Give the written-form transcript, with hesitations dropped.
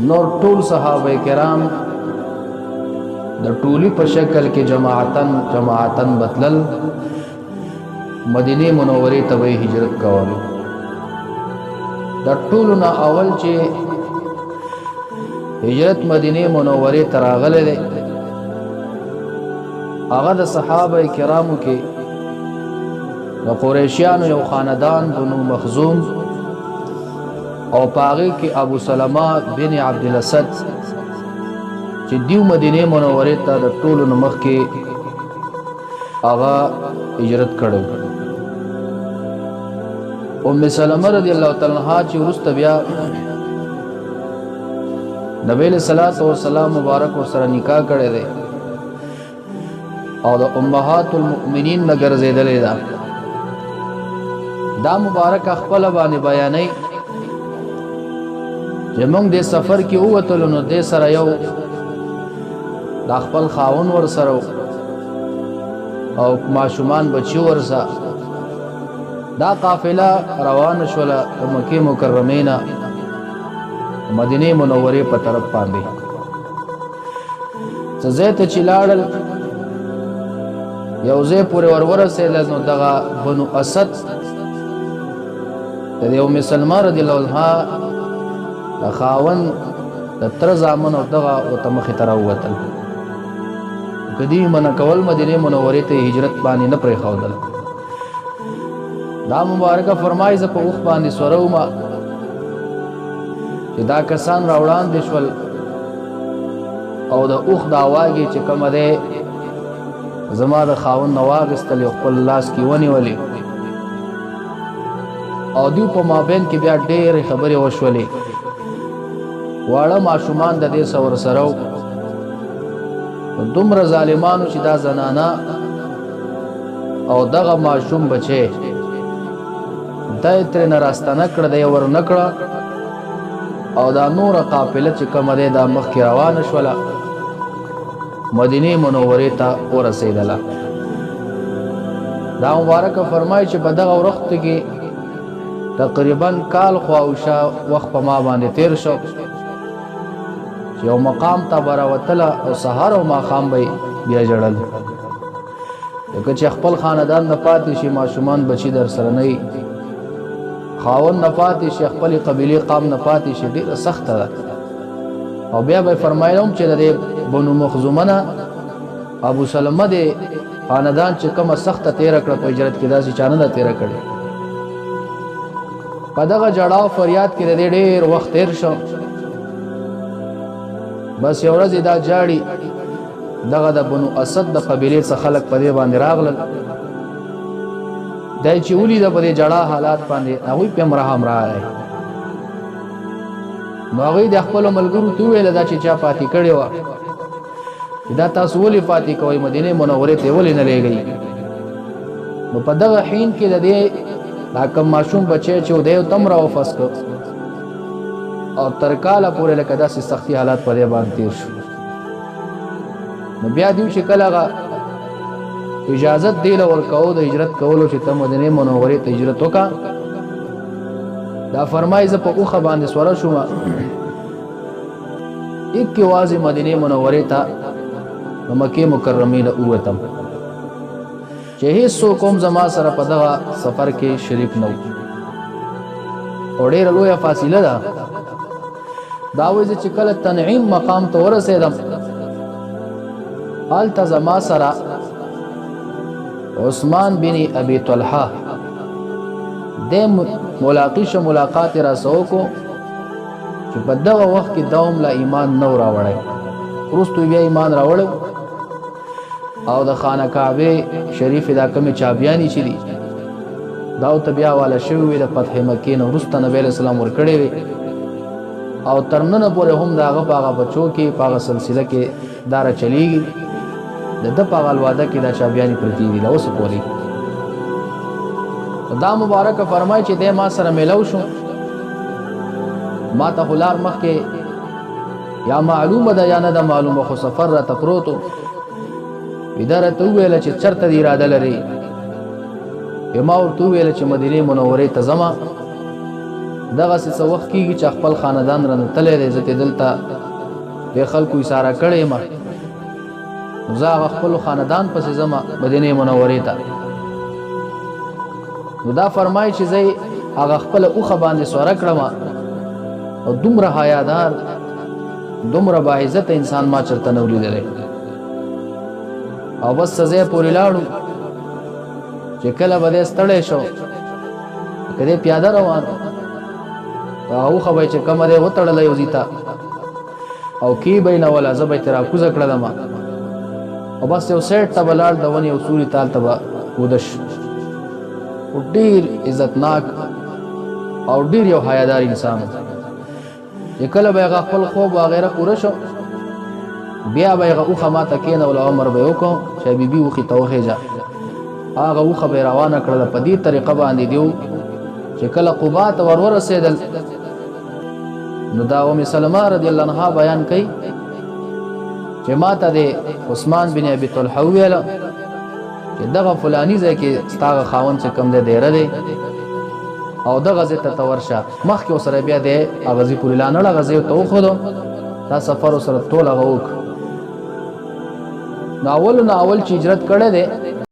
نور ټول صحابه کرام د ټولی په شکل کې جماعتن بتلل مدینه منورې ته هجرت کول. د ټولو نه اول چې هجرت مدینه منورې ته راغلی دی هغه د صحابه کرامو کې د قریشیانو یو خاندان بنو مخزوم او پاغي کې ابو سلمہ بن عبد الاسد چې دیو مدینه منورې ته د ټولو نه مخکې هغه هجرت کړو. ام سلمہ رضی الله تعالی عنها چې ورسته بیا نبی صلی الله علیه وسلم مبارک سره نکاح کړی دی او د امهات المؤمنین نه ګرځېدلې ده. دا مبارک خپل باندې بیانې چې موږ د سفر کې ووتلو نو د سره یو د خپل خاون ور سره او ماشومان بچي ور سره دا قافله روان شوله د مکه مکرمه نه مدینه منورې په طرف باندې. څه ځای ته چې لاړل یو ځای پورې ورسېدل نو دغه بنو اسد د ام سلمہ رضی الله عنها د خاون د تر زامن او دغه ورته مخې ته راووتل. کدی منع کول مدینه منورې ته هجرت باندې نه پرېښودل. دا مبارکه فرمایي زه په اوښ باندې سوره ومه چې دا کسان راوړاندې شول او د اوښ دا واګې چې کومه دی زما د خاون نه واخیستل یو خپل لاس کې ونیولې او دوی په مابین کې بیا ډېرې خبرې وشولې. واړه ماشومان د دې سره ورسره دومره ظالمانو چې دا زنانه او دغه ماشوم بچی دا یې ترېنه راستنه کړه دی یې ور نه کړه او دا نوره قافله چې کومه دی دا مخکې روانه شوله مدینه منورې ته ورسېدله. دا مبارکه فرمایي چې په دغه وخت کې تقریبا کال خواوشا وخت په ما باندې تیر شو چې یو مقام ته براوتله او سهار او ماښام به بیا ژړل ځکه چې خپل خاندان نه پاتې شي ماشومان بچي در سره نه وي خاون نه پاتې شي خپلې قبیلې قام نه پاتې شي ډېره سخته ده. او بیا به فرمایله هم چې د بنو مخزومه نه ابو سلمہ د خاندان چې کومه سخته تېره کړه په هجرت کې داسې چا نه ده تېره کړې. په دغه جړاو فریاد کې د دې ډېر وخت تېر شو. بس یو ورځ دا جاړي دغه د بنو اسد د قبیلې څخه خلک په دې باندې راغلل. دای چې ولیده په دې جړا حالات باندې هغوی پې هم رحم راغی نو هغوی د خپلو ملګرو ته وویله دا چې چا پاتې کړې وه چې دا تاسو ولې پاتې کوئ مدینې منورې ته ولې نه لېږئ. نو په دغه حین کې د دې دا کم ماشوم بچی چې دی یو تم راوفس کړ او تر کاله پورې لکه داسې سختي حالات په دې باندې تېر شو. نو بیا دوی چې کله هغه اجازت دی له ورکوو د هجرت کولو چې ته مدینې منورې ته هجرت وکړه دا فرمایي زه په اوښه باندې سوره شومه اکې وازې مدینې منورې ته د مکې مکرمې نه ووتم چې هېڅوک هم زما سره په دغه سفر کې شریک نه و او ډېره لویه فاصله ده. دا وایي زه چې کله تنعیم مقام ته ورسېدم هلته زما سره عثمان بن ابي طلحه د ملاقات را سره وکړو چې په دغه وخت کې دوم لا ایمان نه راوړی وروسته بیا ایمان راوړی او د خانه کعبې شریفې دا کومې چابیانې چې دي دا ورته بیا واله شوي وي د فتح مکې نه وروسته نبی علیه السلام ورکړې وي او تر ننه پورې هم د هغه په هغه بچو کې په هغه سلسله کې دا راچلیږي د ده په هغه الواده کې دا چابیانې پرتې دي لا اوسه پورې. دا مبارکه فرمایي چې دی ما سره میلو شو ما ته خو لار مخکې یا معلومه ده یا نه ده معلومه خو سفر راته پروت و دا راته وویله چې چېرته دې اراده لرې ما ورته وویله چې مدینې منورې ته ځمه دغسې څه وخت کېږي چې خپل خاندان رانه تللی دی زه تې دلته دې خلکو اشاره کړې یم نو زه هغه خپلو خاندان پسې ځمه مدینې منورې ته نو دا فرمایي چې زه هغه خپله اوښه باندې سوره کړم او دومره حیادار دومره باعزته انسان ما چېرته نه و لیدلی او بس څه ځای پورې لاړو چې کله به دی ستړی شو که دی پیاده روان هغه اوښه به یې چې کومه دی وتړله یو ځای ته او کې به یې نوله زه به یې ترې راکوزه کړلم او بس یو سایډ ته به لاړ د ونې یو سوري تال ته به وده شو ډېر عزتناک او ډېر یو حیادار انسان چې کله به هغه خپل خوب وغیره پوره شو بیا به هغه اوښه ما ته کېنوله امر به یې وکړو چې بیبي اوښې ته وخېږه هغه اوښه به یې روانه کړله په دې طریقه باندې دی چې کله قبا ته ور ورسېدل نو دا ام سلمه رضی الله عنها بیان کوي چې ما ته د عثمان بن ابي طلحه وویله چې دغه فلاني ځای کې ستا هغه خاوند چې کوم دی دیره دی او دغه ځای ته ورشه مخکې ورسره بیا دی هغه ځای پورې لا نړ هغه ځای ته وښودو دا سفر ورسره ټول هغه وکړو نو اول چې هجرت کړی دی